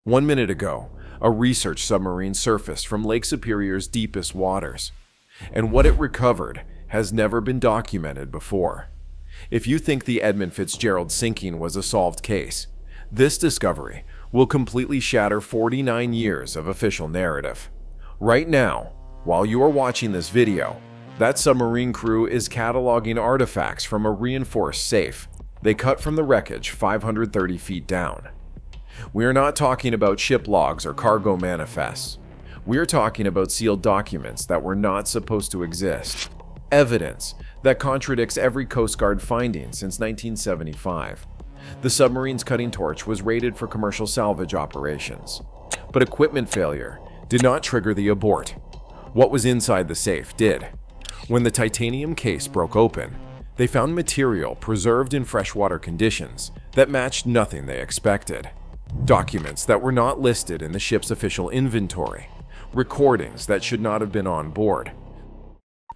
1 minute ago, a research submarine surfaced from Lake Superior's deepest waters, and what it recovered has never been documented before. If you think the Edmund Fitzgerald sinking was a solved case, this discovery will completely shatter 49 years of official narrative. Right now, while you are watching this video, that submarine crew is cataloging artifacts from a reinforced safe they cut from the wreckage 530 feet down. We are not talking about ship logs or cargo manifests. We are talking about sealed documents that were not supposed to exist. Evidence that contradicts every Coast Guard finding since 1975. The submarine's cutting torch was rated for commercial salvage operations, but equipment failure did not trigger the abort. What was inside the safe did. When the titanium case broke open, they found material preserved in freshwater conditions that matched nothing they expected. Documents that were not listed in the ship's official inventory, recordings that should not have been on board.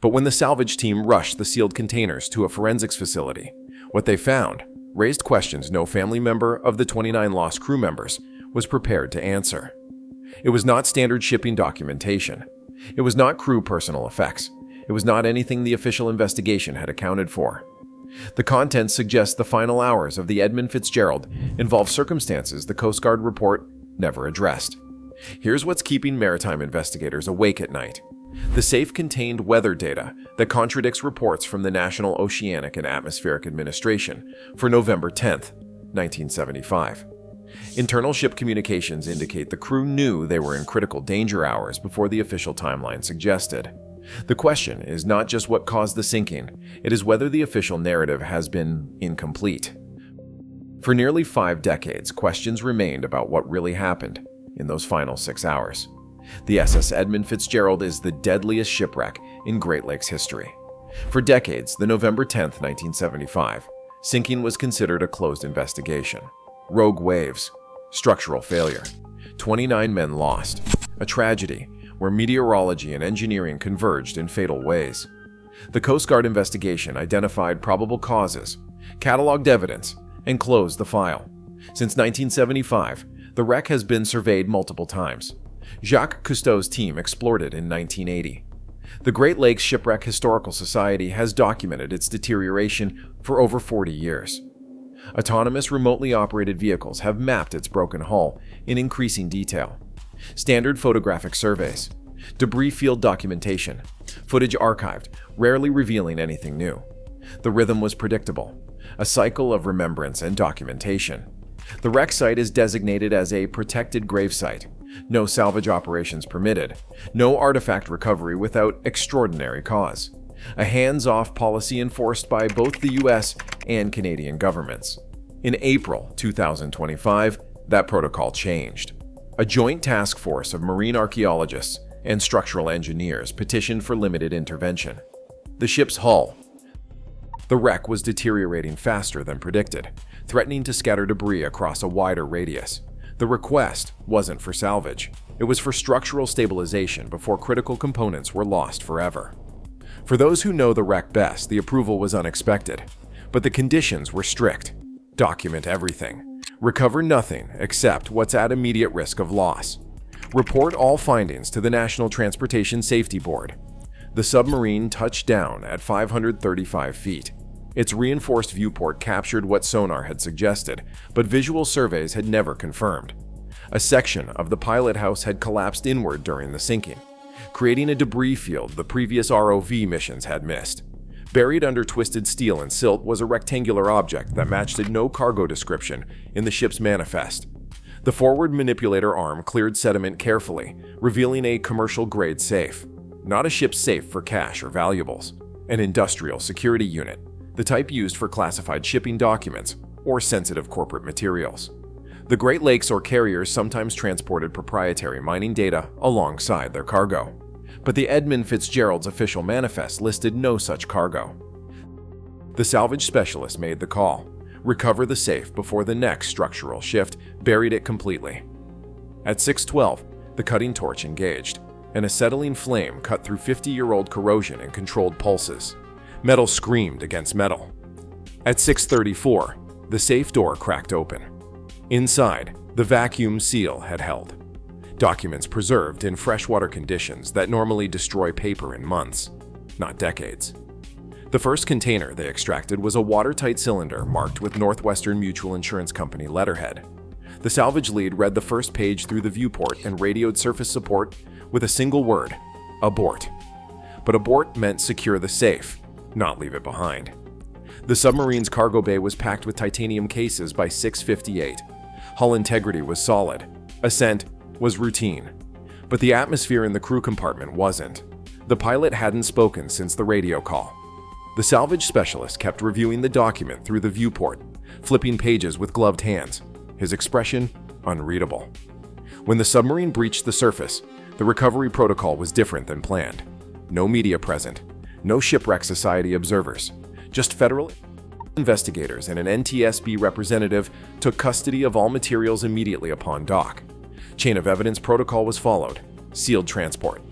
But when the salvage team rushed the sealed containers to a forensics facility, what they found raised questions no family member of the 29 lost crew members was prepared to answer. It was not standard shipping documentation. It was not crew personal effects. It was not anything the official investigation had accounted for. The contents suggest the final hours of the Edmund Fitzgerald involve circumstances the Coast Guard report never addressed. Here's what's keeping maritime investigators awake at night. The safe contained weather data that contradicts reports from the National Oceanic and Atmospheric Administration for November 10, 1975. Internal ship communications indicate the crew knew they were in critical danger hours before the official timeline suggested. The question is not just what caused the sinking, it is whether the official narrative has been incomplete. For nearly 5 decades, questions remained about what really happened in those final 6 hours. The SS Edmund Fitzgerald is the deadliest shipwreck in Great Lakes history. For decades, the November 10, 1975, sinking was considered a closed investigation. Rogue waves, structural failure, 29 men lost, a tragedy where meteorology and engineering converged in fatal ways. The Coast Guard investigation identified probable causes, cataloged evidence, and closed the file. Since 1975, the wreck has been surveyed multiple times. Jacques Cousteau's team explored it in 1980. The Great Lakes Shipwreck Historical Society has documented its deterioration for over 40 years. Autonomous remotely operated vehicles have mapped its broken hull in increasing detail. Standard photographic surveys, debris field documentation, footage archived, rarely revealing anything new. The rhythm was predictable, a cycle of remembrance and documentation. The wreck site is designated as a protected gravesite. No salvage operations permitted. No artifact recovery without extraordinary cause. A hands-off policy enforced by both the US and Canadian governments. In April 2025, that protocol changed. A joint task force of marine archaeologists and structural engineers petitioned for limited intervention. The ship's hull. The wreck was deteriorating faster than predicted, threatening to scatter debris across a wider radius. The request wasn't for salvage. It was for structural stabilization before critical components were lost forever. For those who know the wreck best, the approval was unexpected, but the conditions were strict. Document everything. Recover nothing except what's at immediate risk of loss. Report all findings to the National Transportation Safety Board. The submarine touched down at 535 feet. Its reinforced viewport captured what sonar had suggested, but visual surveys had never confirmed. A section of the pilot house had collapsed inward during the sinking, creating a debris field the previous ROV missions had missed. Buried under twisted steel and silt was a rectangular object that matched no cargo description in the ship's manifest. The forward manipulator arm cleared sediment carefully, revealing a commercial-grade safe. Not a ship's safe for cash or valuables. An industrial security unit, the type used for classified shipping documents or sensitive corporate materials. The Great Lakes or carriers sometimes transported proprietary mining data alongside their cargo. But the Edmund Fitzgerald's official manifest listed no such cargo. The salvage specialist made the call. Recover the safe before the next structural shift buried it completely. At 6:12, the cutting torch engaged, and acetylene flame cut through 50-year-old corrosion and controlled pulses. Metal screamed against metal. At 6:34, the safe door cracked open. Inside, The vacuum seal had held. Documents preserved in freshwater conditions that normally destroy paper in months, not decades. The first container they extracted was a watertight cylinder marked with Northwestern Mutual Insurance Company letterhead. The salvage lead read the first page through the viewport and radioed surface support with a single word: abort. But abort meant secure the safe, not leave it behind. The submarine's cargo bay was packed with titanium cases by 658. Hull integrity was solid. Ascent was routine. But the atmosphere in the crew compartment wasn't. The pilot hadn't spoken since the radio call. The salvage specialist kept reviewing the document through the viewport, flipping pages with gloved hands, his expression unreadable. When the submarine breached the surface, the recovery protocol was different than planned. No media present, no shipwreck society observers, just federal investigators and an NTSB representative took custody of all materials immediately upon dock. Chain of evidence protocol was followed, sealed transport.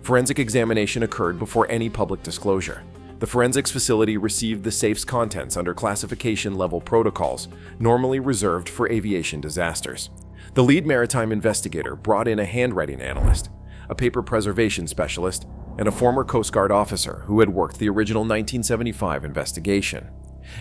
Forensic examination occurred before any public disclosure. The forensics facility received the safe's contents under classification level protocols normally reserved for aviation disasters. The lead maritime investigator brought in a handwriting analyst, a paper preservation specialist, and a former Coast Guard officer who had worked the original 1975 investigation.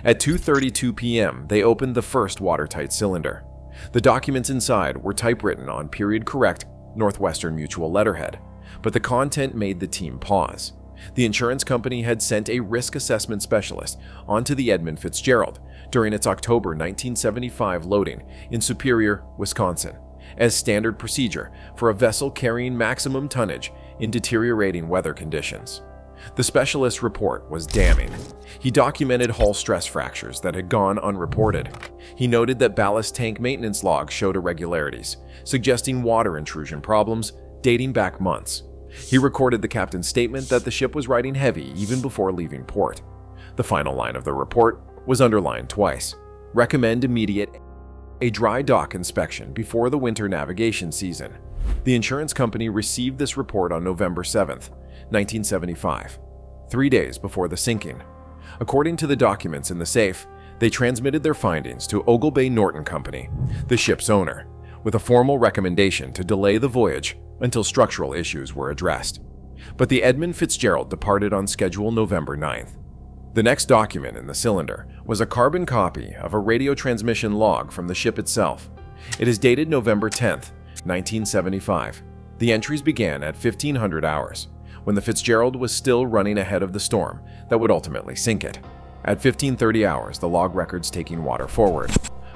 At 2:32 p.m., they opened the first watertight cylinder. The documents inside were typewritten on period-correct Northwestern Mutual letterhead, but the content made the team pause. The insurance company had sent a risk assessment specialist onto the Edmund Fitzgerald during its October 1975 loading in Superior, Wisconsin, as standard procedure for a vessel carrying maximum tonnage in deteriorating weather conditions. The specialist's report was damning. He documented hull stress fractures that had gone unreported. He noted that ballast tank maintenance logs showed irregularities, suggesting water intrusion problems dating back months. He recorded the captain's statement that the ship was riding heavy even before leaving port. The final line of the report was underlined twice. Recommend immediate a dry dock inspection before the winter navigation season. The insurance company received this report on November 7th, 1975, 3 days before the sinking. According to the documents in the safe, they transmitted their findings to Ogle Bay Norton Company, the ship's owner, with a formal recommendation to delay the voyage until structural issues were addressed. But the Edmund Fitzgerald departed on schedule November 9th. The next document in the cylinder was a carbon copy of a radio transmission log from the ship itself. It is dated November 10th, 1975. The entries began at 1500 hours, when the Fitzgerald was still running ahead of the storm that would ultimately sink it. At 1530 hours, the log records taking water forward,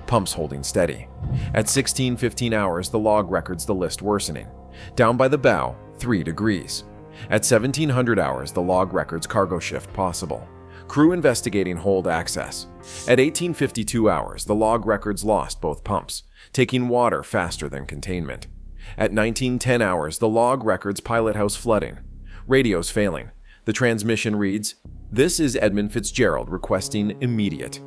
pumps holding steady. At 1615 hours, the log records the list worsening, down by the bow 3 degrees. At 1700 hours, the log records cargo shift possible, crew investigating hold access. At 1852 hours, the log records lost both pumps, taking water faster than containment. At 1910 hours, the log records pilot house flooding, radios failing. The transmission reads, "This is Edmund Fitzgerald requesting immediate."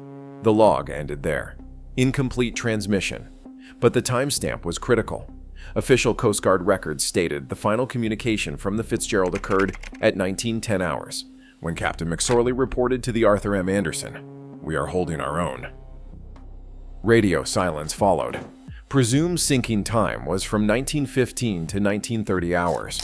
The log ended there. Incomplete transmission. But the timestamp was critical. Official Coast Guard records stated the final communication from the Fitzgerald occurred at 1910 hours, when Captain McSorley reported to the Arthur M. Anderson, "We are holding our own." Radio silence followed. Presumed sinking time was from 1915 to 1930 hours.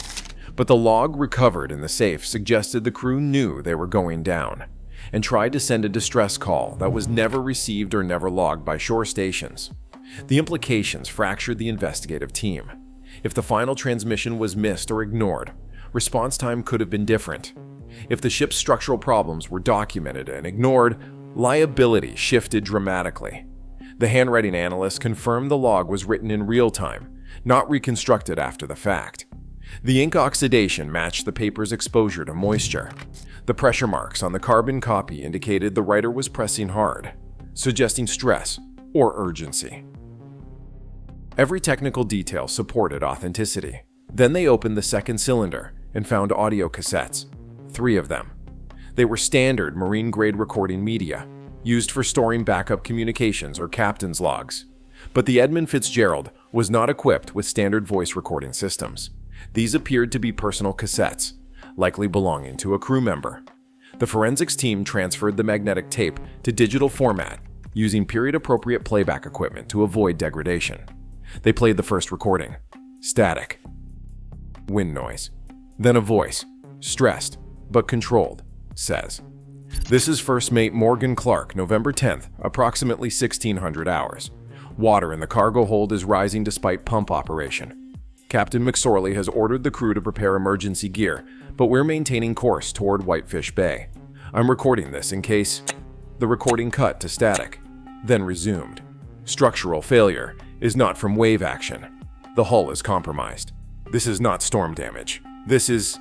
But the log recovered in the safe suggested the crew knew they were going down, and tried to send a distress call that was never received or never logged by shore stations. The implications fractured the investigative team. If the final transmission was missed or ignored, response time could have been different. If the ship's structural problems were documented and ignored, liability shifted dramatically. The handwriting analyst confirmed the log was written in real time, not reconstructed after the fact. The ink oxidation matched the paper's exposure to moisture. The pressure marks on the carbon copy indicated the writer was pressing hard, suggesting stress or urgency. Every technical detail supported authenticity. Then they opened the second cylinder and found audio cassettes, 3 of them. They were standard marine-grade recording media, used for storing backup communications or captain's logs. But the Edmund Fitzgerald was not equipped with standard voice recording systems. These appeared to be personal cassettes, likely belonging to a crew member. The forensics team transferred the magnetic tape to digital format using period-appropriate playback equipment to avoid degradation. They played the first recording. Static. Wind noise. Then a voice, stressed but controlled, says, "This is First Mate Morgan Clark, November 10th, approximately 1600 hours. Water in the cargo hold is rising despite pump operation. Captain McSorley has ordered the crew to prepare emergency gear, but we're maintaining course toward Whitefish Bay. I'm recording this in case..." The recording cut to static, then resumed. "Structural failure is not from wave action. The hull is compromised. This is not storm damage. This is..."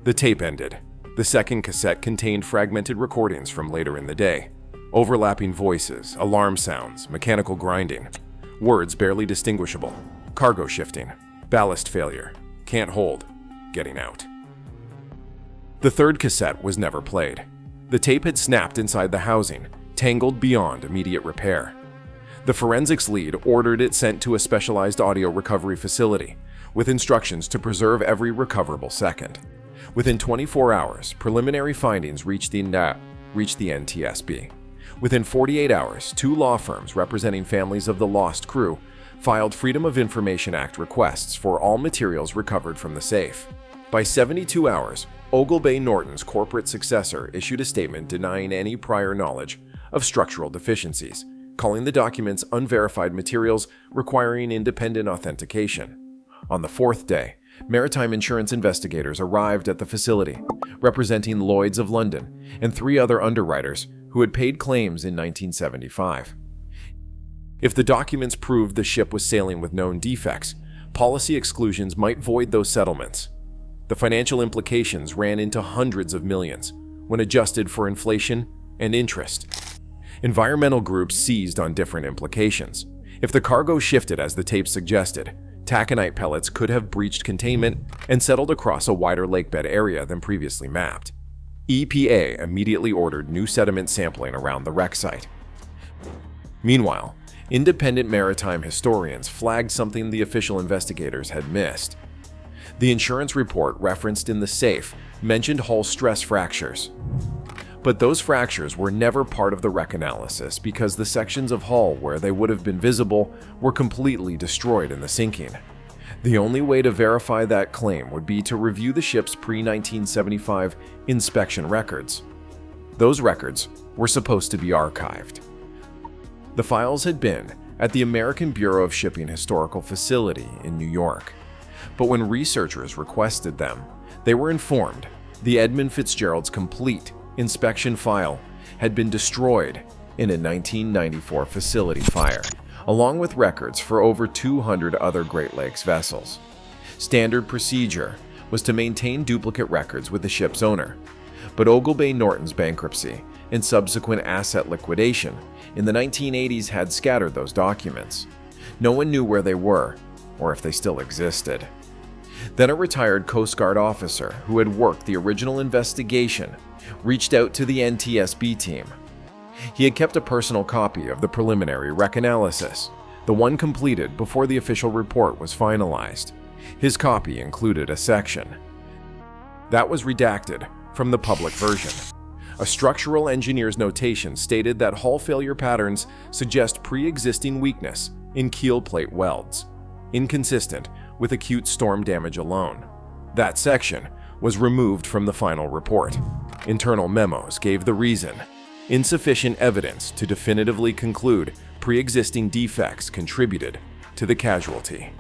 The tape ended. The second cassette contained fragmented recordings from later in the day. Overlapping voices, alarm sounds, mechanical grinding. Words barely distinguishable. Cargo shifting. Ballast failure. Can't hold. Getting out. The third cassette was never played. The tape had snapped inside the housing, tangled beyond immediate repair. The forensics lead ordered it sent to a specialized audio recovery facility, with instructions to preserve every recoverable second. Within 24 hours, preliminary findings reached the NTSB. Within 48 hours, 2 law firms representing families of the lost crew filed Freedom of Information Act requests for all materials recovered from the safe. By 72 hours, Oglebay Norton's corporate successor issued a statement denying any prior knowledge of structural deficiencies, calling the documents unverified materials requiring independent authentication. On the 4th day, maritime insurance investigators arrived at the facility, representing Lloyd's of London and 3 other underwriters who had paid claims in 1975. If the documents proved the ship was sailing with known defects, policy exclusions might void those settlements. The financial implications ran into hundreds of millions when adjusted for inflation and interest. Environmental groups seized on different implications. If the cargo shifted as the tape suggested, taconite pellets could have breached containment and settled across a wider lakebed area than previously mapped. EPA immediately ordered new sediment sampling around the wreck site. Meanwhile, independent maritime historians flagged something the official investigators had missed. The insurance report referenced in the safe mentioned hull stress fractures. But those fractures were never part of the wreck analysis because the sections of hull where they would have been visible were completely destroyed in the sinking. The only way to verify that claim would be to review the ship's pre-1975 inspection records. Those records were supposed to be archived. The files had been at the American Bureau of Shipping Historical Facility in New York. But when researchers requested them, they were informed the Edmund Fitzgerald's complete inspection file had been destroyed in a 1994 facility fire, along with records for over 200 other Great Lakes vessels. Standard procedure was to maintain duplicate records with the ship's owner, but Oglebay Norton's bankruptcy and subsequent asset liquidation in the 1980s had scattered those documents. No one knew where they were or if they still existed. Then a retired Coast Guard officer who had worked the original investigation reached out to the NTSB team. He had kept a personal copy of the preliminary wreck analysis, the one completed before the official report was finalized. His copy included a section that was redacted from the public version. A structural engineer's notation stated that hull failure patterns suggest pre-existing weakness in keel plate welds, inconsistent with acute storm damage alone. That section was removed from the final report. Internal memos gave the reason: insufficient evidence to definitively conclude pre-existing defects contributed to the casualty.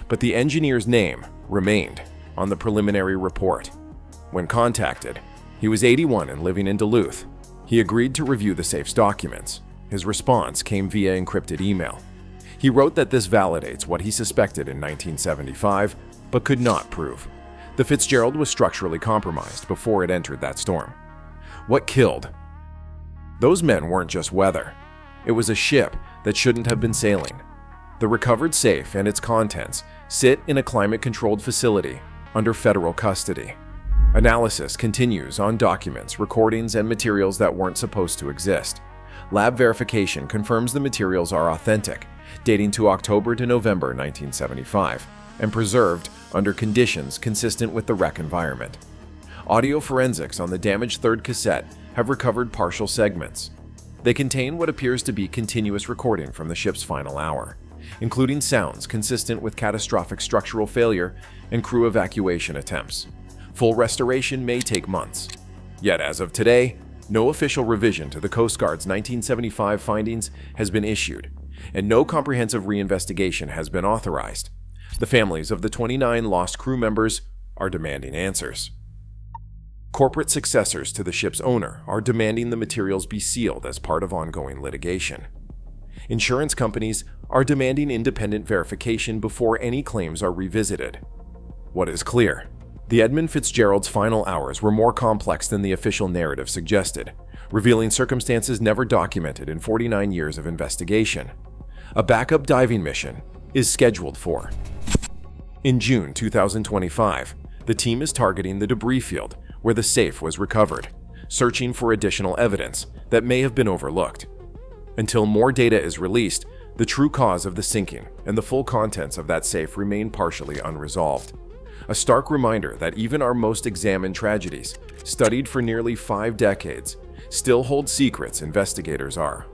But the engineer's name remained on the preliminary report. When contacted, he was 81 and living in Duluth. He agreed to review the safe's documents. His response came via encrypted email. He wrote that this validates what he suspected in 1975, but could not prove. The Fitzgerald was structurally compromised before it entered that storm. What killed? Those men weren't just weather. It was a ship that shouldn't have been sailing. The recovered safe and its contents sit in a climate-controlled facility under federal custody. Analysis continues on documents, recordings, and materials that weren't supposed to exist. Lab verification confirms the materials are authentic, dating to October to November 1975, and preserved under conditions consistent with the wreck environment. Audio forensics on the damaged third cassette have recovered partial segments. They contain what appears to be continuous recording from the ship's final hour. including sounds consistent with catastrophic structural failure and crew evacuation attempts. Full restoration may take months. Yet as of today, no official revision to the Coast Guard's 1975 findings has been issued, and no comprehensive reinvestigation has been authorized. The families of the 29 lost crew members are demanding answers. Corporate successors to the ship's owner are demanding the materials be sealed as part of ongoing litigation. Insurance companies are demanding independent verification before any claims are revisited. What is clear? The Edmund Fitzgerald's final hours were more complex than the official narrative suggested, revealing circumstances never documented in 49 years of investigation. A backup diving mission is scheduled for. In June 2025, the team is targeting the debris field where the safe was recovered, searching for additional evidence that may have been overlooked. Until more data is released, the true cause of the sinking and the full contents of that safe remain partially unresolved. A stark reminder that even our most examined tragedies, studied for nearly 5 decades, still hold secrets investigators are